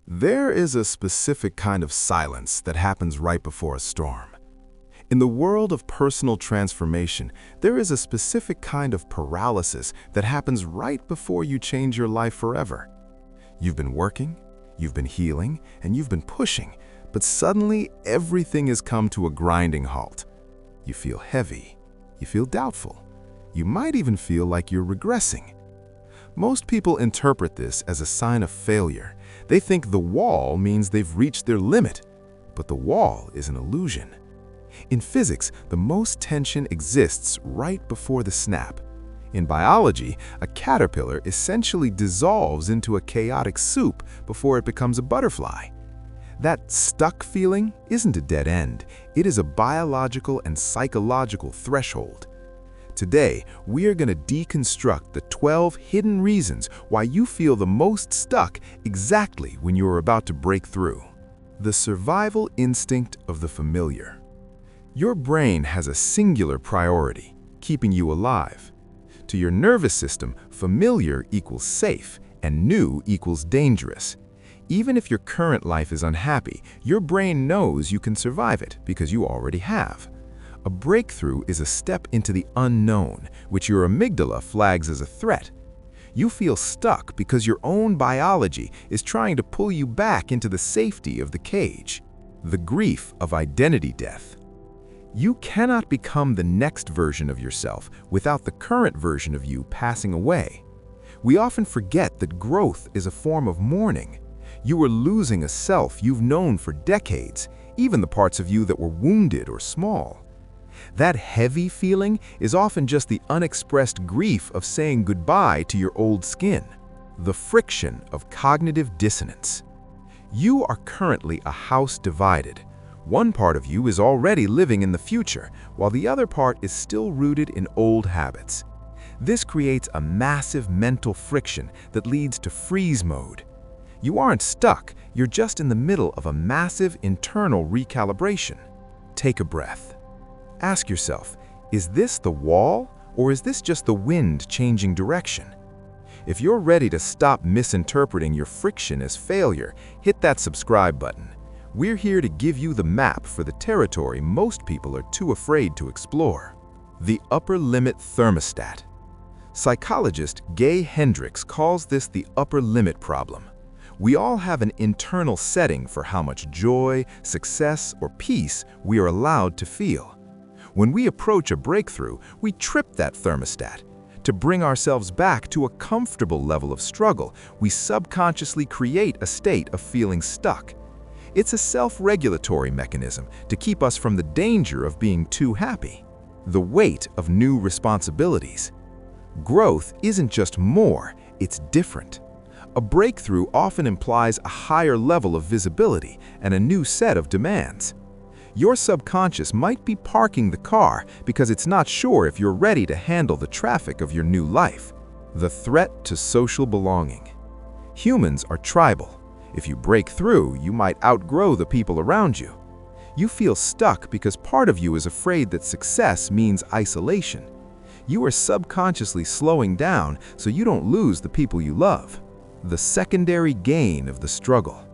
There is a specific kind of silence that happens right before a storm. In the world of personal transformation, there is a specific kind of paralysis that happens right before you change your life forever. You've been working, you've been healing, and you've been pushing, but suddenly everything has come to a grinding halt. You feel heavy, you feel doubtful, you might even feel like you're regressing. Most people interpret this as a sign of failure. They think the wall means they've reached their limit, but the wall is an illusion. In physics, the most tension exists right before the snap. In biology, a caterpillar essentially dissolves into a chaotic soup before it becomes a butterfly. That stuck feeling isn't a dead end. It is a biological and psychological threshold. Today, we are going to deconstruct the 12 hidden reasons why you feel the most stuck exactly when you are about to break through. The survival instinct of the familiar. Your brain has a singular priority, keeping you alive. To your nervous system, familiar equals safe and new equals dangerous. Even if your current life is unhappy, your brain knows you can survive it because you already have. A breakthrough is a step into the unknown, which your amygdala flags as a threat. You feel stuck because your own biology is trying to pull you back into the safety of the cage. The grief of identity death. You cannot become the next version of yourself without the current version of you passing away. We often forget that growth is a form of mourning. You are losing a self you've known for decades, even the parts of you that were wounded or small. That heavy feeling is often just the unexpressed grief of saying goodbye to your old skin. The friction of cognitive dissonance. You are currently a house divided. One part of you is already living in the future, while the other part is still rooted in old habits. This creates a massive mental friction that leads to freeze mode. You aren't stuck, you're just in the middle of a massive internal recalibration. Take a breath. Ask yourself, is this the wall, or is this just the wind changing direction? If you're ready to stop misinterpreting your friction as failure, hit that subscribe button. We're here to give you the map for the territory most people are too afraid to explore. The upper limit thermostat. Psychologist Gay Hendricks calls this the upper limit problem. We all have an internal setting for how much joy, success, or peace we are allowed to feel. When we approach a breakthrough, we trip that thermostat. To bring ourselves back to a comfortable level of struggle, we subconsciously create a state of feeling stuck. It's a self-regulatory mechanism to keep us from the danger of being too happy. The weight of new responsibilities. Growth isn't just more, it's different. A breakthrough often implies a higher level of visibility and a new set of demands. Your subconscious might be parking the car because it's not sure if you're ready to handle the traffic of your new life. The threat to social belonging. Humans are tribal. If you break through, you might outgrow the people around you. You feel stuck because part of you is afraid that success means isolation. You are subconsciously slowing down so you don't lose the people you love. The secondary gain of the struggle.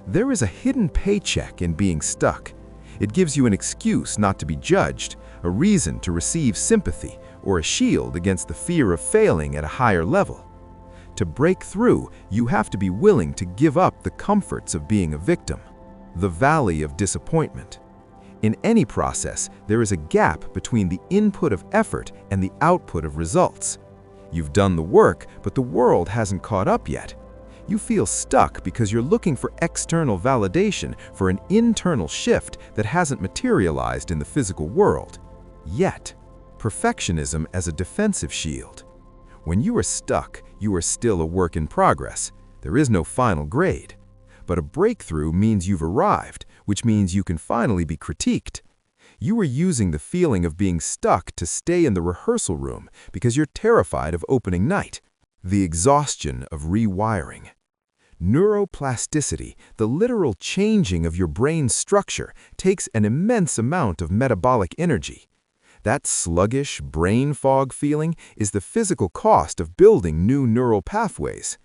There is a hidden paycheck in being stuck. It gives you an excuse not to be judged, a reason to receive sympathy, or a shield against the fear of failing at a higher level. To break through, you have to be willing to give up the comforts of being a victim. The valley of disappointment. In any process, there is a gap between the input of effort and the output of results. You've done the work, but the world hasn't caught up yet. You feel stuck because you're looking for external validation for an internal shift that hasn't materialized in the physical world. Yet, perfectionism as a defensive shield. When you are stuck, you are still a work in progress. There is no final grade. But a breakthrough means you've arrived, which means you can finally be critiqued. You are using the feeling of being stuck to stay in the rehearsal room because you're terrified of opening night. The exhaustion of rewiring. Neuroplasticity, the literal changing of your brain's structure, takes an immense amount of metabolic energy. That sluggish brain fog feeling is the physical cost of building new neural pathways.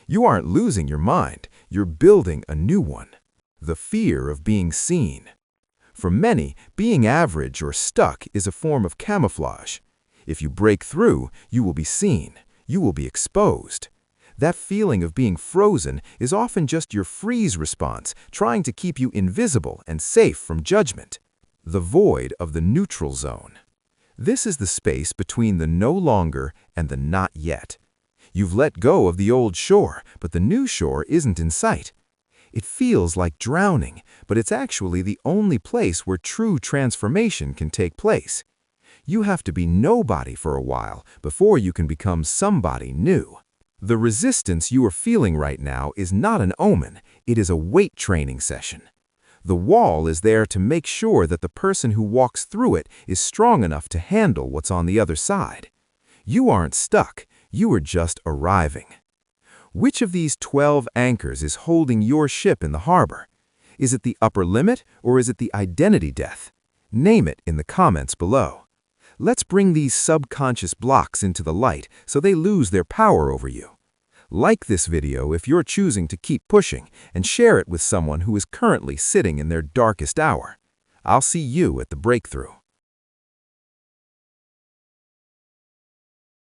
You aren't losing your mind, you're building a new one. The fear of being seen. For many, being average or stuck is a form of camouflage. If you break through, you will be seen, you will be exposed. That feeling of being frozen is often just your freeze response, trying to keep you invisible and safe from judgment. The void of the neutral zone. This is the space between the no longer and the not yet. You've let go of the old shore, but the new shore isn't in sight. It feels like drowning, but it's actually the only place where true transformation can take place. You have to be nobody for a while before you can become somebody new. The resistance you are feeling right now is not an omen, it is a weight training session. The wall is there to make sure that the person who walks through it is strong enough to handle what's on the other side. You aren't stuck, you are just arriving. Which of these 12 anchors is holding your ship in the harbor? Is it the upper limit or is it the identity death? Name it in the comments below. Let's bring these subconscious blocks into the light so they lose their power over you. Like this video if you're choosing to keep pushing and share it with someone who is currently sitting in their darkest hour. I'll see you at the breakthrough.